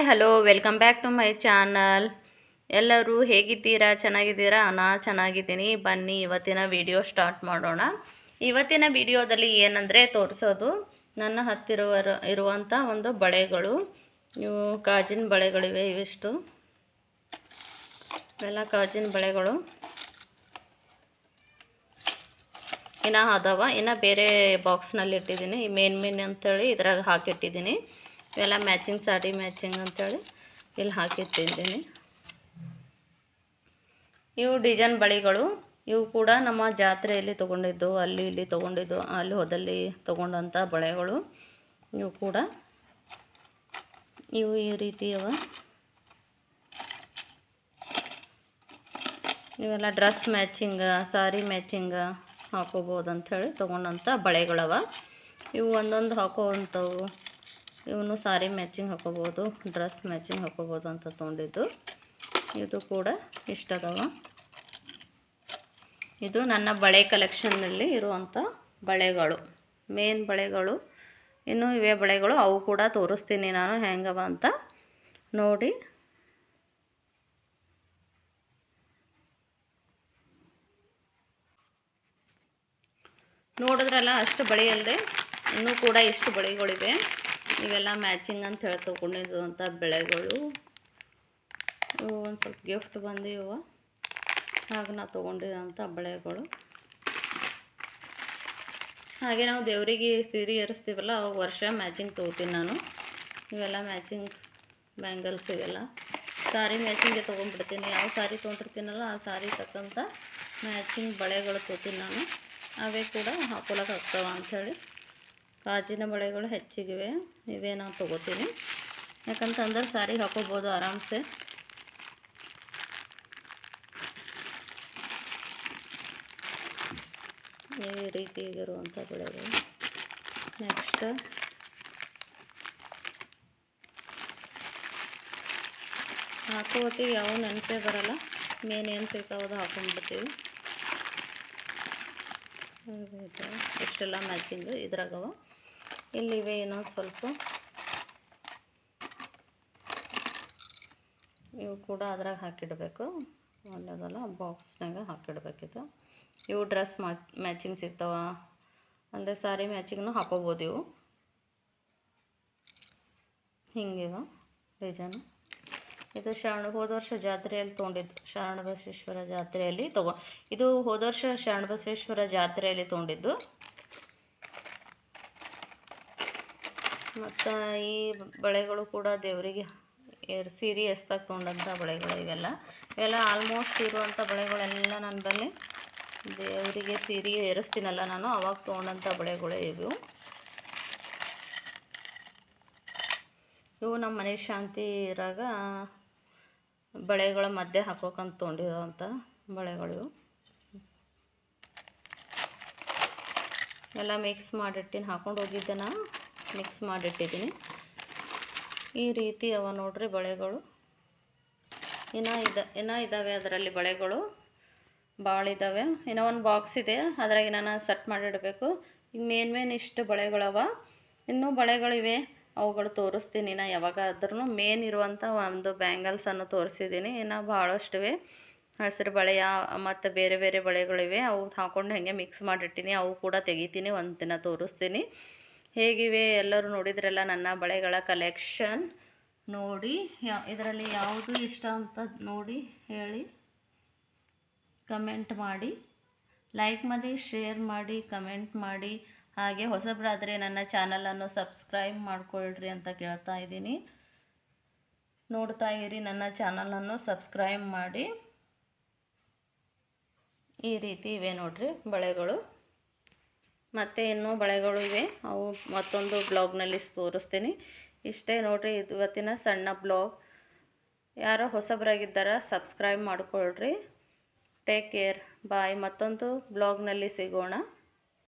Hi hello welcome back to my channel. ಎಲ್ಲರೂ ಹೇಗಿದ್ದೀರಾ? ಚೆನ್ನಾಗಿದ್ದೀರಾ? ನಾನು ಚೆನ್ನಾಗಿದ್ದೀನಿ. ಬನ್ನಿ ಇವತ್ತಿನ ವಿಡಿಯೋ ಸ್ಟಾರ್ಟ್ ಮಾಡೋಣ. ಇವತ್ತಿನ ವಿಡಿಯೋದಲ್ಲಿ ಏನಂದರೆ ತೋರಿಸೋದು ನನ್ನ ಹತ್ತಿರ ಇರುವಂಥ ಒಂದು ಬಳೆಗಳು. ಇವು ಗಾಜಿನ ಬಳೆಗಳಿವೆ. ಇವಿಷ್ಟು ಇವೆಲ್ಲ ಗಾಜಿನ ಬಳೆಗಳು ಇನ್ನು ಅದಾವ. ಇನ್ನು ಬೇರೆ ಬಾಕ್ಸ್ನಲ್ಲಿ ಇಟ್ಟಿದ್ದೀನಿ. ಮೇನ್ ಅಂತೇಳಿ ಇದ್ರಾಗ ಹಾಕಿಟ್ಟಿದ್ದೀನಿ. ಇವೆಲ್ಲ ಮ್ಯಾಚಿಂಗ್ ಸಾಡಿ ಮ್ಯಾಚಿಂಗ್ ಅಂತೇಳಿ ಇಲ್ಲಿ ಹಾಕಿಟ್ಟಿದ್ದೀನಿ. ಇವು ಡಿಸೈನ್ ಬಳೆಗಳು. ಇವು ಕೂಡ ನಮ್ಮ ಜಾತ್ರೆಯಲ್ಲಿ ತೊಗೊಂಡಿದ್ದು, ಅಲ್ಲಿ ಇಲ್ಲಿ ತೊಗೊಂಡಿದ್ದು, ಅಲ್ಲಿ ಹೋದಲ್ಲಿ ತೊಗೊಂಡಂಥ ಬಳೆಗಳು. ಇವು ಕೂಡ ಇವು ಈ ರೀತಿ ಅವ. ಇವೆಲ್ಲ ಡ್ರೆಸ್ ಮ್ಯಾಚಿಂಗ, ಸಾರಿ ಮ್ಯಾಚಿಂಗ ಹಾಕೋಬೋದು ಅಂಥೇಳಿ ತೊಗೊಂಡಂಥ ಬಳೆಗಳವ. ಇವು ಒಂದೊಂದು ಹಾಕೋವಂಥವು. ಇವನು ಸಾರಿ ಮ್ಯಾಚಿಂಗ್ ಹಾಕೋಬೋದು, ಡ್ರೆಸ್ ಮ್ಯಾಚಿಂಗ್ ಹಾಕೋಬೋದು ಅಂತ ತೊಗೊಂಡಿದ್ದು. ಇದು ಕೂಡ ಇಷ್ಟ ಅದಾವ. ಇದು ನನ್ನ ಬಳೆ ಕಲೆಕ್ಷನ್ನಲ್ಲಿ ಇರುವಂಥ ಬಳೆಗಳು, ಮೇನ್ ಬಳೆಗಳು. ಇನ್ನು ಇವೇ ಬಳೆಗಳು, ಅವು ಕೂಡ ತೋರಿಸ್ತೀನಿ ನಾನು ಹೆಂಗವ ಅಂತ ನೋಡಿ. ನೋಡಿದ್ರಲ್ಲ, ಅಷ್ಟು ಬಳೆ ಅಲ್ಲದೆ ಇನ್ನೂ ಕೂಡ ಇಷ್ಟು ಬಳೆಗಳಿವೆ. ಇವೆಲ್ಲ ಮ್ಯಾಚಿಂಗ್ ಅಂತ ಹೇಳಿ ತೊಗೊಂಡಿರುವಂಥ ಬಳೆಗಳು. ಇವು ಒಂದು ಸ್ವಲ್ಪ ಗಿಫ್ಟ್ ಬಂದಿವ, ಹಾಗೆ ನಾವು ತೊಗೊಂಡಿರೋಂಥ ಬಳೆಗಳು. ಹಾಗೆ ನಾವು ದೇವರಿಗೆ ಸೀರೆ ಏರಿಸ್ತೀವಲ್ಲ, ಅವಾಗ ವರ್ಷ ಮ್ಯಾಚಿಂಗ್ ತೊಗೋತೀನಿ ನಾನು. ಇವೆಲ್ಲ ಮ್ಯಾಚಿಂಗ್ ಬ್ಯಾಂಗಲ್ಸ್. ಇವೆಲ್ಲ ಸಾರಿ ಮ್ಯಾಚಿಂಗ್ಗೆ ತೊಗೊಂಡ್ಬಿಡ್ತೀನಿ. ಯಾವ ಸಾರಿ ತೊಗೊಂಡಿರ್ತೀನಲ್ಲ ಆ ಸಾರಿ ತಕ್ಕಂಥ ಮ್ಯಾಚಿಂಗ್ ಬಳೆಗಳು ತೊಗೋತೀನಿ ನಾನು. ಅವೇ ಕೂಡ ಹಾಕೊಳ್ಳೋಕೆ ಆಗ್ತಾವ ಅಂಥೇಳಿ ಗಾಜಿನ ಬಳೆಗಳು ಹೆಚ್ಚಿಗಿವೆ. ಇವೇ ನಾನು ತೊಗೋತೀನಿ. ಯಾಕಂತಂದ್ರೆ ಸಾರಿ ಹಾಕೋಬೋದು ಆರಾಮ್ಸೆ. ಈ ರೀತಿಯಾಗಿರುವಂಥ ಬಳೆಗಳು. ನೆಕ್ಸ್ಟ್ ಹಾಕೋತಿಗೆ ಯಾವ ನೆನಪೇ ಬರೋಲ್ಲ. ಮೇನ್ ಏನು ಸಿಗ್ತಾವದು ಹಾಕೊಂಡ್ಬಿಡ್ತೀವಿ. ಇಷ್ಟೆಲ್ಲ ಮ್ಯಾಚಿಂಗು ಇದ್ರಾಗವ. ಇಲ್ಲಿವೆ ಇನ್ನೊಂದು ಸ್ವಲ್ಪ. ಇವು ಕೂಡ ಅದ್ರಾಗ ಹಾಕಿಡಬೇಕು. ಒಳ್ಳೆದಲ್ಲ, ಬಾಕ್ಸ್ನಾಗ ಹಾಕಿಡ್ಬೇಕಿತ್ತು. ಇವು ಡ್ರೆಸ್ ಮ್ಯಾಚಿಂಗ್ ಸಿಗ್ತಾವ, ಅಂದರೆ ಸಾರಿ ಮ್ಯಾಚಿಂಗ್ನು ಹಾಕೋಬೋದು. ಇವು ಹಿಂಗಿವ ಡಿಸೈನು. ಇದು ಹೋದ ವರ್ಷ ಜಾತ್ರೆಯಲ್ಲಿ ತೊಗೊಂಡಿದ್ದು, ಶರಣಬಸವೇಶ್ವರ ಜಾತ್ರೆಯಲ್ಲಿ ಇದು ಹೋದ ವರ್ಷ ಶರಣಬಸವೇಶ್ವರ ಜಾತ್ರೆಯಲ್ಲಿ ತೊಗೊಂಡಿದ್ದು. ಮತ್ತು ಈ ಬಳೆಗಳು ಕೂಡ ದೇವರಿಗೆ ಸೀರೆ ಎಸ್ದಾಗ ತೊಗೊಂಡಂಥ ಬಳೆಗಳು. ಇವೆಲ್ಲ ಆಲ್ಮೋಸ್ಟ್ ಇರುವಂಥ ಬಳೆಗಳೆಲ್ಲ ನನ್ನ ಬಳಿ ದೇವರಿಗೆ ಸೀರೆ ಏರಿಸ್ತೀನಲ್ಲ ನಾನು, ಅವಾಗ ತೊಗೊಂಡಂಥ ಬಳೆಗಳೇ ಇವು. ಇವು ನಮ್ಮ ಮನೆ ಶಾಂತಿ ಇರಾಗ ಬಳೆಗಳ ಮಧ್ಯೆ ಹಾಕೋಕಂತ ತೊಗೊಂಡಿರೋವಂಥ ಬಳೆಗಳು. ಎಲ್ಲ ಮಿಕ್ಸ್ ಮಾಡಿಟ್ಟಿನಿ, ಹಾಕೊಂಡು ಹೋಗಿದ್ದೆ ನಾನು, ಮಿಕ್ಸ್ ಮಾಡಿಟ್ಟಿದ್ದೀನಿ. ಈ ರೀತಿ ಅವ ನೋಡ್ರಿ ಬಳೆಗಳು. ಇನ್ನೂ ಇದ್ದಾವೆ ಅದರಲ್ಲಿ ಬಳೆಗಳು, ಭಾಳ ಇದ್ದಾವೆ. ಇನ್ನೂ ಒಂದು ಬಾಕ್ಸ್ ಇದೆ, ಅದ್ರಾಗ ನಾನು ಸೆಟ್ ಮಾಡಿಡಬೇಕು. ಈಗ ಮೇನ್ ಇಷ್ಟು ಬಳೆಗಳವ. ಇನ್ನೂ ಬಳೆಗಳಿವೆ, ಅವುಗಳು ತೋರಿಸ್ತೀನಿ ನಾನು ಯಾವಾಗಾದ್ರೂ. ಮೇನ್ ಇರುವಂಥ ಒಂದು ಬ್ಯಾಂಗಲ್ಸನ್ನು ತೋರಿಸಿದ್ದೀನಿ. ಇನ್ನು ಭಾಳಷ್ಟಿವೆ. ಹಸಿರು ಬಳೆ ಮತ್ತು ಬೇರೆ ಬೇರೆ ಬಳೆಗಳಿವೆ. ಅವು ಹಾಕೊಂಡು ಹಾಗೆ ಮಿಕ್ಸ್ ಮಾಡಿಟ್ಟಿನಿ. ಅವು ಕೂಡ ತೆಗಿತೀನಿ, ಒಂದು ದಿನ ತೋರಿಸ್ತೀನಿ ಹೇಗಿವೆ. ಎಲ್ಲರೂ ನೋಡಿದ್ರಲ್ಲ ನನ್ನ ಬಳೆಗಳ ಕಲೆಕ್ಷನ್. ನೋಡಿ ಇದರಲ್ಲಿ ಯಾವುದು ಇಷ್ಟ ಅಂತ ನೋಡಿ ಹೇಳಿ, ಕಮೆಂಟ್ ಮಾಡಿ, ಲೈಕ್ ಮಾಡಿ, ಶೇರ್ ಮಾಡಿ, ಕಮೆಂಟ್ ಮಾಡಿ. ಹಾಗೆ ಹೊಸಬರಾದರೆ ನನ್ನ ಚಾನಲನ್ನು ಸಬ್ಸ್ಕ್ರೈಬ್ ಮಾಡ್ಕೊಳ್ರಿ ಅಂತ ಕೇಳ್ತಾ ಇದ್ದೀನಿ. ನೋಡ್ತಾ ಇರಿ, ನನ್ನ ಚಾನಲನ್ನು ಸಬ್ಸ್ಕ್ರೈಬ್ ಮಾಡಿ. ಈ ರೀತಿ ಇವೆ ನೋಡ್ರಿ ಬಳೆಗಳು. ಮತ್ತು ಇನ್ನೂ ಬಳೆಗಳು ಇವೆ, ಅವು ಮತ್ತೊಂದು ಬ್ಲಾಗ್ನಲ್ಲಿ ತೋರಿಸ್ತೀನಿ. ಇಷ್ಟೇ ನೋಡ್ರಿ ಇವತ್ತಿನ ಸಣ್ಣ ಬ್ಲಾಗ್. ಯಾರೋ ಹೊಸಬರಾಗಿದ್ದಾರ ಸಬ್ಸ್ಕ್ರೈಬ್ ಮಾಡ್ಕೊಳ್ರಿ. ಟೇಕ್ ಕೇರ್, ಬಾಯ್. ಮತ್ತೊಂದು ಬ್ಲಾಗ್ನಲ್ಲಿ ಸಿಗೋಣ.